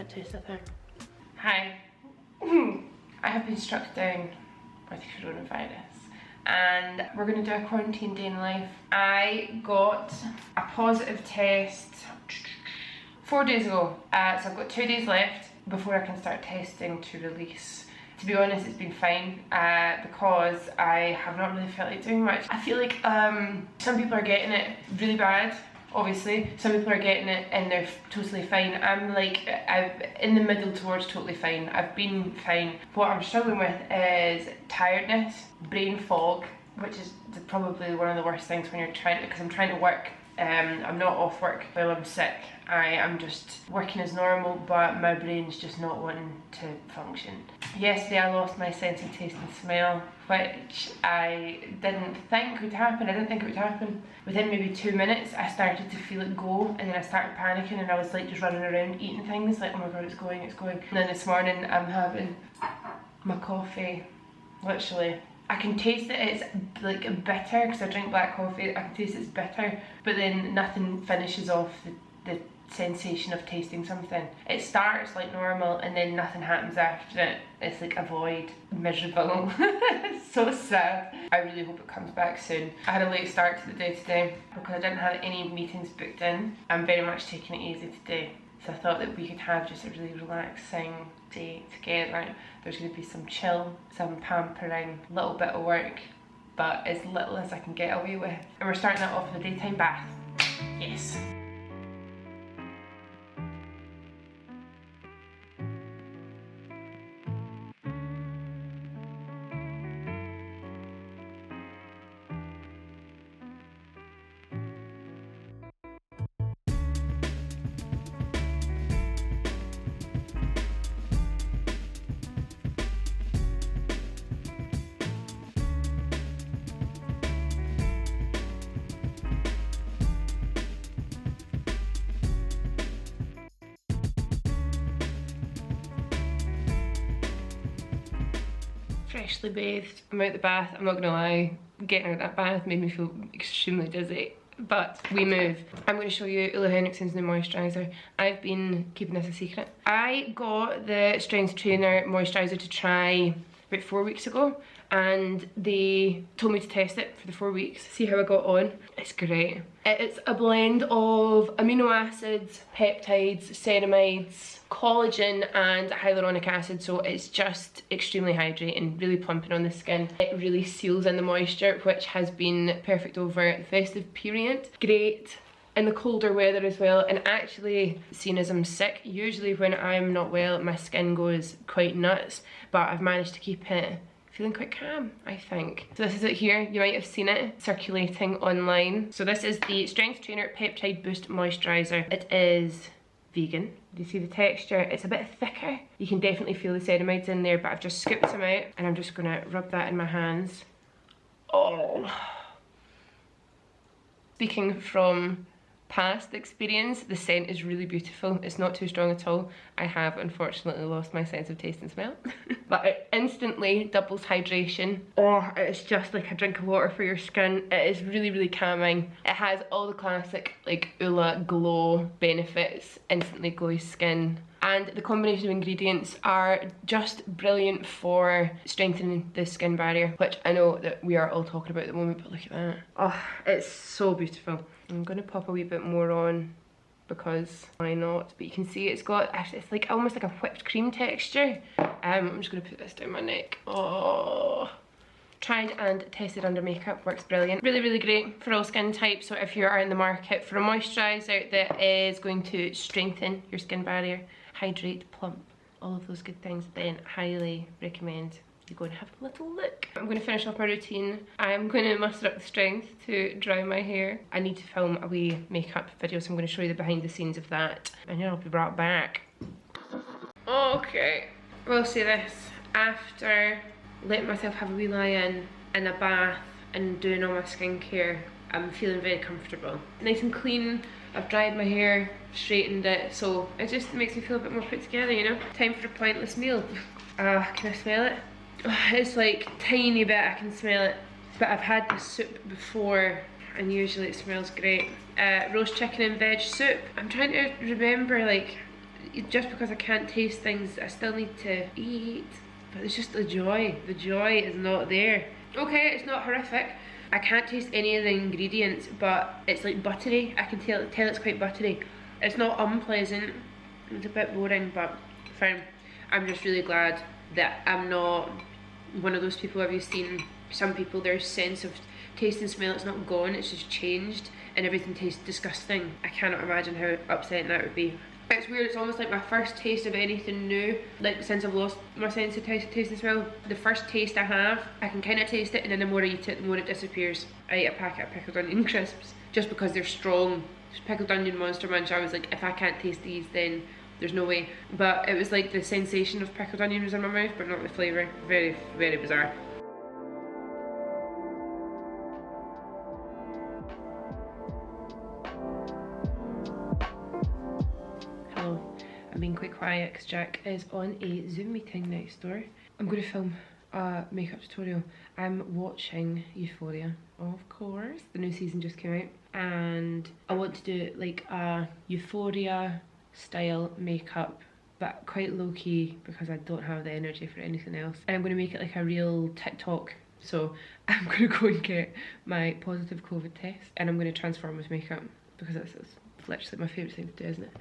can't taste a thing. Hi. I have been struck down with coronavirus and we're going to do a quarantine day in life. I got a positive test 4 days ago, so I've got 2 days left before I can start testing to release. To be honest, it's been fine because I have not really felt like doing much. I feel like some people are getting it really bad, obviously. Some people are getting it and they're totally fine. I'm like, I'm in the middle towards totally fine. I've been fine. What I'm struggling with is tiredness, brain fog, which is probably one of the worst things when you're trying to, because I'm trying to work. I'm not off work while I'm sick. I am just working as normal, but my brain's just not wanting to function. Yesterday I lost my sense of taste and smell, which I didn't think would happen. I didn't think it would happen. Within maybe 2 minutes I started to feel it go, and then I started panicking and I was like just running around eating things like, oh my god, it's going, it's going. And then this morning I'm having my coffee, literally. I can taste it, it's like bitter because I drink black coffee. I can taste it's bitter, but then nothing finishes off the sensation of tasting something. It starts like normal and then nothing happens after it. It's like a void, miserable. It's so sad. I really hope it comes back soon. I had a late start to the day today because I didn't have any meetings booked in. I'm very much taking it easy today. So I thought that we could have just a really relaxing day together. There's going to be some chill, some pampering, a little bit of work, but as little as I can get away with. And we're starting that off with a daytime bath. Yes. Freshly bathed, I'm out the bath. I'm not gonna lie, getting out of that bath made me feel extremely dizzy, but we move. I'm going to show you Ole Henriksen's new moisturizer. I've been keeping this a secret. I got the Strength Trainer moisturizer to try about 4 weeks ago, and they told me to test it for the 4 weeks, see how I got on. It's great. It's a blend of amino acids, peptides, ceramides, collagen and hyaluronic acid, so it's just extremely hydrating, really plumping on the skin. It really seals in the moisture, which has been perfect over the festive period. Great in the colder weather as well, and actually, seeing as I'm sick, usually when I'm not well my skin goes quite nuts, but I've managed to keep it feeling quite calm, I think. So this is it here, you might have seen it circulating online. So this is the Strength Trainer Peptide Boost Moisturizer. It is vegan. Do you see the texture? It's a bit thicker. You can definitely feel the ceramides in there, but I've just scooped them out and I'm just gonna rub that in my hands. Oh. Speaking from past experience, the scent is really beautiful. It's not too strong at all. I have unfortunately lost my sense of taste and smell. But it instantly doubles hydration. Oh, it's just like a drink of water for your skin. It is really, really calming. It has all the classic like Ula glow benefits, instantly glowy skin. And the combination of ingredients are just brilliant for strengthening the skin barrier, which I know that we are all talking about at the moment, but look at that. Oh, it's so beautiful. I'm gonna pop a wee bit more on because why not? But you can see it's got, actually it's like almost like a whipped cream texture. I'm just gonna put this down my neck. Oh. Tried and tested under makeup, works brilliant. Really, really great for all skin types. So if you are in the market for a moisturiser that is going to strengthen your skin barrier, hydrate, plump, all of those good things, then highly recommend you go and have a little look. I'm going to finish off my routine. I'm going to muster up the strength to dry my hair. I need to film a wee makeup video, so I'm going to show you the behind the scenes of that, and then I'll be brought back. Okay, we'll see this after letting myself have a wee lie in a bath and doing all my skincare. I'm feeling very comfortable. Nice and clean. I've dried my hair, straightened it, so it just makes me feel a bit more put together, you know? Time for a pointless meal. Can I smell it? It's like tiny bit, I can smell it. But I've had this soup before and usually it smells great. Roast chicken and veg soup. I'm trying to remember, like, just because I can't taste things, I still need to eat. But it's just the joy is not there. Okay, it's not horrific. I can't taste any of the ingredients, but it's like buttery. I can tell it's quite buttery. It's not unpleasant, it's a bit boring, but fine. I'm just really glad that I'm not one of those people. Have you seen some people, their sense of taste and smell, it's not gone, it's just changed, and everything tastes disgusting. I cannot imagine how upsetting that would be. It's weird, it's almost like my first taste of anything new, like since I've lost my sense of taste and smell. The first taste I have, I can kind of taste it, and then the more I eat it, the more it disappears. I ate a packet of pickled onion crisps, just because they're strong. Pickled onion Monster Munch, I was like, if I can't taste these, then there's no way. But it was like the sensation of pickled onion was in my mouth, but not the flavour. Very, very bizarre. I'm being quite quiet because Jack is on a Zoom meeting next door. I'm going to film a makeup tutorial. I'm watching Euphoria, of course. The new season just came out, and I want to do like a Euphoria style makeup, but quite low key because I don't have the energy for anything else. And I'm going to make it like a real TikTok. So I'm going to go and get my positive COVID test, and I'm going to transform with makeup because it's literally my favourite thing to do, isn't it?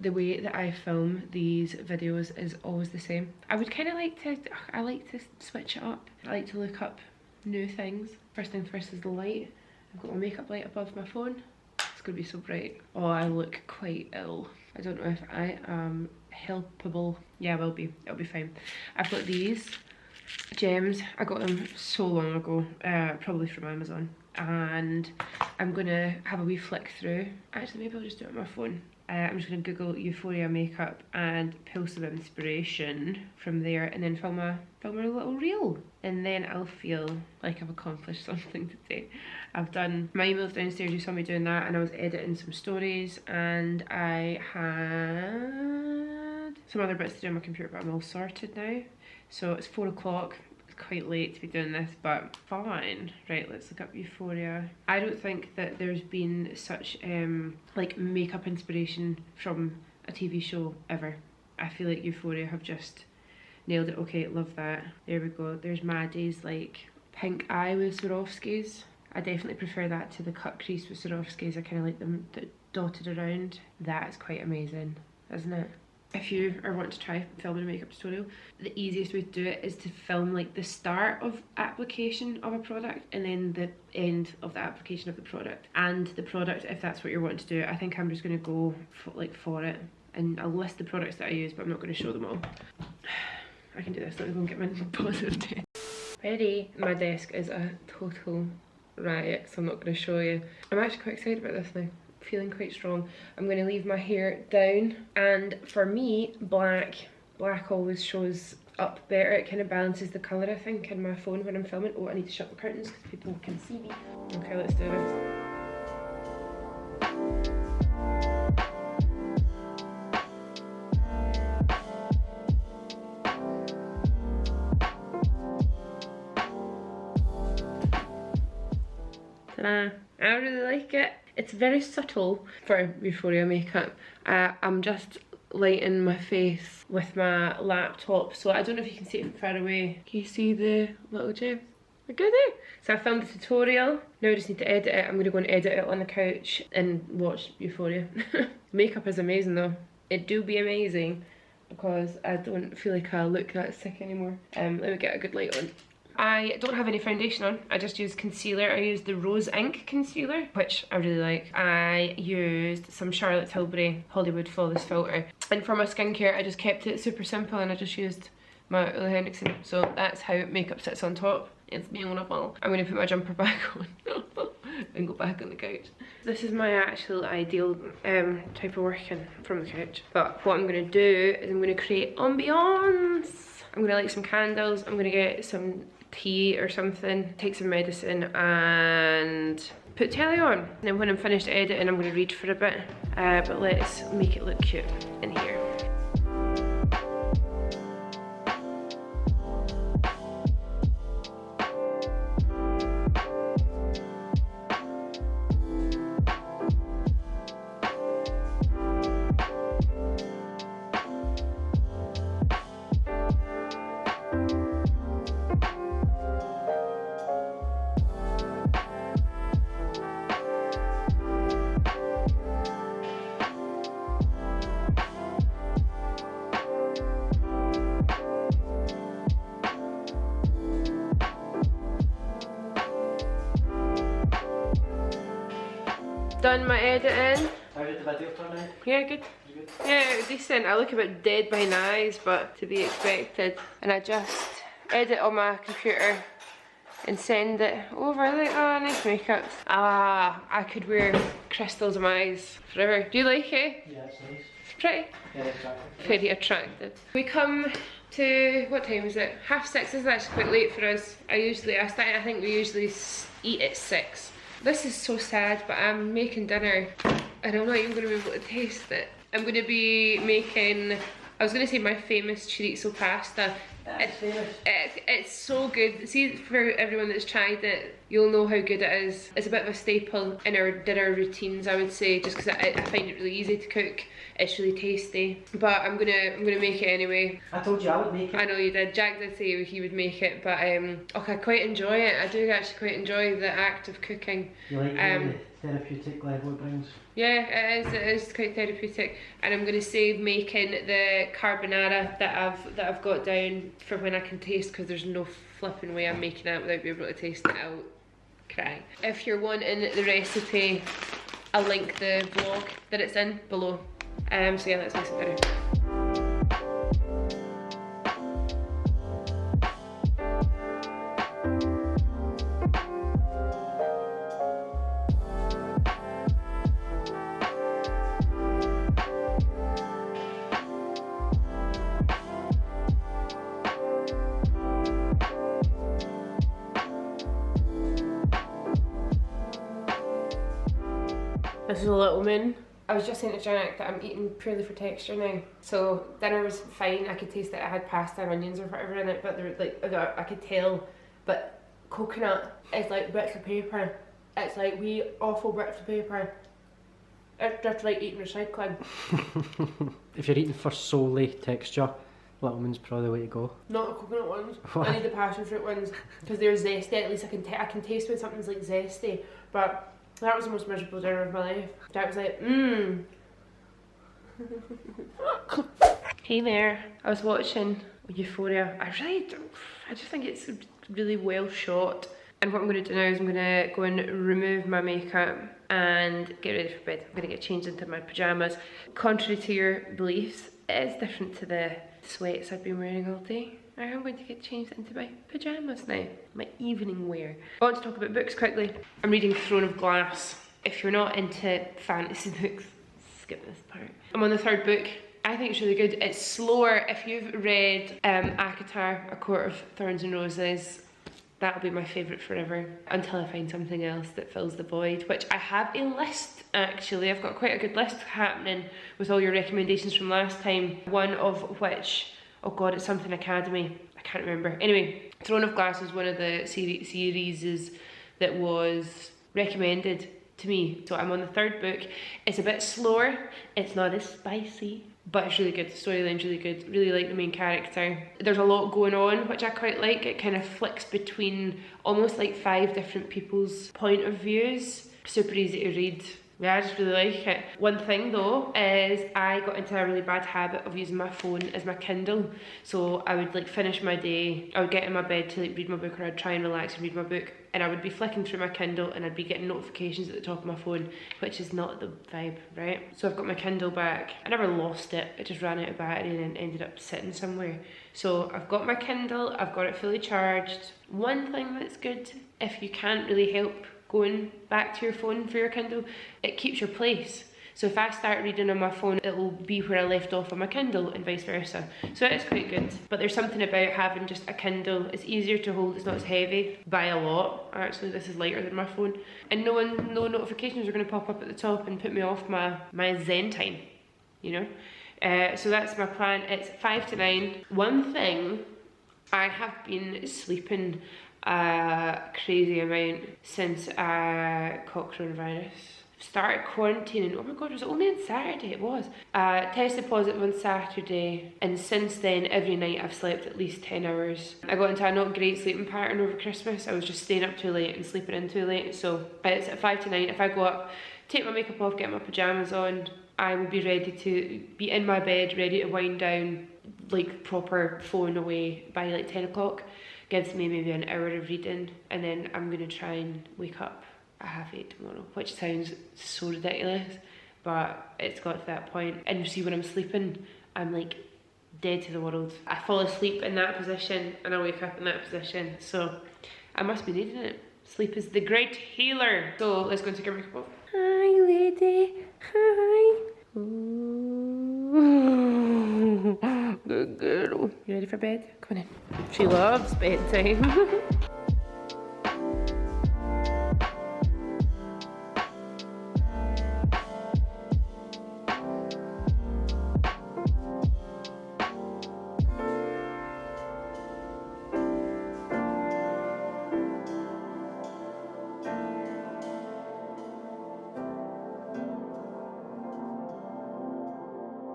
The way that I film these videos is always the same. I would kind of like to, I like to switch it up. I like to look up new things. First thing first is the light. I've got my makeup light above my phone. It's going to be so bright. Oh, I look quite ill. I don't know if I am helpable. Yeah, I will be. It'll be fine. I've got these gems. I got them so long ago, probably from Amazon. And I'm gonna have a wee flick through. Actually, maybe I'll just do it on my phone. I'm just gonna Google Euphoria makeup and pull some inspiration from there, and then film a little reel. And then I'll feel like I've accomplished something today. I've done my emails downstairs. You saw me doing that, and I was editing some stories, and I had some other bits to do on my computer, but I'm all sorted now. So it's 4 o'clock. Quite late to be doing this, but fine. Right, let's look up Euphoria. I don't think that there's been such like makeup inspiration from a TV show ever. I feel like Euphoria have just nailed it. Okay, love that. There we go. There's Maddie's like pink eye with Swarovskis. I definitely prefer that to the cut crease with Swarovskis. I kind of like them dotted around. That is quite amazing, isn't it? If you are wanting to try filming a makeup tutorial, the easiest way to do it is to film like the start of application of a product and then the end of the application of the product and the product, if that's what you're wanting to do. I think I'm just going to go for it, and I'll list the products that I use, but I'm not going to show them all. I can do this. Let me go and get my positive test. Ready? My desk is a total riot, so I'm not going to show you. I'm actually quite excited about this now. Feeling quite strong. I'm going to leave my hair down, and for me, black always shows up better. It kind of balances the colour, I think, in my phone when I'm filming. Oh, I need to shut the curtains because people can see me. Okay, let's do this. Ta-da! I really like it. It's very subtle for Euphoria makeup. I'm just lighting my face with my laptop, so I don't know if you can see it from far away. Can you see the little gem? Look at there. So I filmed the tutorial. Now I just need to edit it. I'm going to go and edit it on the couch and watch Euphoria. Makeup is amazing though. It do be amazing because I don't feel like I look that sick anymore. Let me get a good light on. I don't have any foundation on. I just use concealer. I used the Rose Ink concealer, which I really like. I used some Charlotte Tilbury Hollywood Flawless Filter. And for my skincare, I just kept it super simple, and I just used my Ole Henriksen. So that's how makeup sits on top. It's beautiful. I'm going to put my jumper back on and go back on the couch. This is my actual ideal type of working from the couch. But what I'm going to do is I'm going to create ambiance. I'm going to light some candles. I'm going to get some tea or something, take some medicine, and put telly on. And then when I'm finished editing, I'm going to read for a bit. But let's make it look cute in here. done my editing. How did the video turn out? Yeah, good. Good? Yeah, decent. I look a bit dead behind the eyes, but to be expected. And I just edit on my computer and send it over. Like, oh, nice makeup. Ah, I could wear crystals in my eyes forever. Do you like it? Yeah, it's nice. It's pretty. Yeah, exactly. Very attractive. We come to, what time is it? 6:30. This is actually quite late for us. I think we usually eat at 6. This is so sad, but I'm making dinner and I'm not even going to be able to taste it. I'm going to be making, I was going to say my famous chorizo pasta. It's so good. See, for everyone that's tried it, you'll know how good it is. It's a bit of a staple in our dinner routines, I would say, just because I find it really easy to cook. It's really tasty, but I'm gonna make it anyway. I told you I would make it. I know you did. Jack did say he would make it, but okay, I quite enjoy it. I do actually quite enjoy the act of cooking. You like the therapeutic level it brings? Yeah, it is quite therapeutic, and I'm gonna save making the carbonara that I've got down for when I can taste, because there's no flipping way I'm making it without being able to taste it out. Cry. If you're wanting the recipe, I'll link the vlog that it's in below. So yeah, let's make some dinner. This is a little moon. I was just saying to Jack that I'm eating purely for texture now. So dinner was fine. I could taste that it had pasta and onions or whatever in it, but there, like, I could tell. But coconut is like bits of paper. It's like wee awful bits of paper. It's just like eating recycling. If you're eating for solely texture, Little Moon's probably the way to go. Not the coconut ones. What? I need the passion fruit ones because they're zesty. At least I can taste when something's like zesty. But that was the most miserable dinner of my life. Dad was like, Hey there. I was watching Euphoria. I just think it's really well shot. And what I'm going to do now is I'm going to go and remove my makeup and get ready for bed. I'm going to get changed into my pyjamas. Contrary to your beliefs, it is different to the sweats I've been wearing all day. I am going to get changed into my pyjamas now, my evening wear. I want to talk about books quickly. I'm reading Throne of Glass. If you're not into fantasy books, skip this part. I'm on the 3rd book. I think it's really good. It's slower. If you've read ACOTAR, A Court of Thorns and Roses, that'll be my favourite forever until I find something else that fills the void, which I have a list actually. I've got quite a good list happening with all your recommendations from last time. One of which, oh god, it's something Academy. I can't remember. Anyway, Throne of Glass was one of the series that was recommended to me. So I'm on the 3rd book. It's a bit slower. It's not as spicy, but it's really good. The storyline's really good. Really like the main character. There's a lot going on, which I quite like. It kind of flicks between almost like 5 different people's point of views. Super easy to read. Yeah, I just really like it. One thing though is I got into a really bad habit of using my phone as my Kindle. So I would like finish my day, I would get in my bed to like read my book, or I'd try and relax and read my book, and I would be flicking through my Kindle and I'd be getting notifications at the top of my phone, which is not the vibe, right? So I've got my Kindle back. I never lost it, it just ran out of battery and then ended up sitting somewhere. So I've got my Kindle, I've got it fully charged. One thing that's good, if you can't really help going back to your phone for your Kindle, it keeps your place. So if I start reading on my phone, it will be where I left off on my Kindle and vice versa. So it is quite good. But there's something about having just a Kindle. It's easier to hold, it's not as heavy by a lot. Actually, this is lighter than my phone. And no notifications are going to pop up at the top and put me off my Zen time, you know? So that's my plan. It's 5 to 9. One thing, I have been sleeping a crazy amount since I caught coronavirus. Started quarantining, oh my god, it was only on Saturday, it was. Tested positive on Saturday, and since then every night I've slept at least 10 hours. I got into a not great sleeping pattern over Christmas. I was just staying up too late and sleeping in too late, so it's at 5 to 9. If I go up, take my makeup off, get my pyjamas on, I will be ready to be in my bed, ready to wind down, like proper phone away by like 10 o'clock. Gives me maybe an hour of reading, and then I'm gonna try and wake up at 8:30 tomorrow, which sounds so ridiculous, but it's got to that point. And you see, when I'm sleeping, I'm like dead to the world. I fall asleep in that position and I wake up in that position, so I must be needing it. Sleep is the great healer. So let's go and take our makeup off. Hi lady, hi. Ooh. Good girl. You ready for bed? Come on in. She loves bedtime.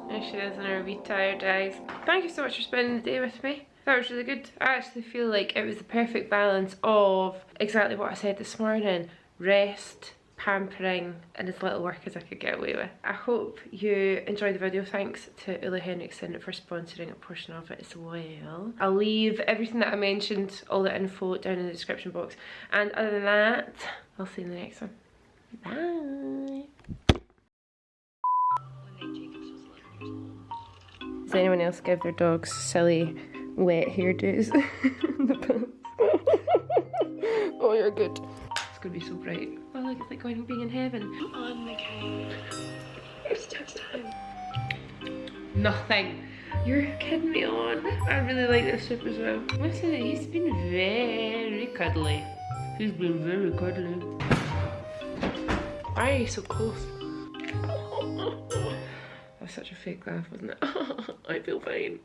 There she is in her wee tired eyes. Thank you so much for spending the day with me. That was really good. I actually feel like it was the perfect balance of exactly what I said this morning. Rest, pampering, and as little work as I could get away with. I hope you enjoyed the video. Thanks to Ole Henriksen for sponsoring a portion of it as well. I'll leave everything that I mentioned, all the info, down in the description box. And other than that, I'll see you in the next one. Bye. Does anyone else give their dogs silly wet hairdos? Oh, you're good. It's gonna be so bright. Oh look, it's like going being in heaven. On the couch. It's just time. Nothing. You're kidding me on. I really like this soup as well. Listen, he's been very cuddly. He's been very cuddly. Why are you so close? That was such a fake laugh, wasn't it? I feel fine.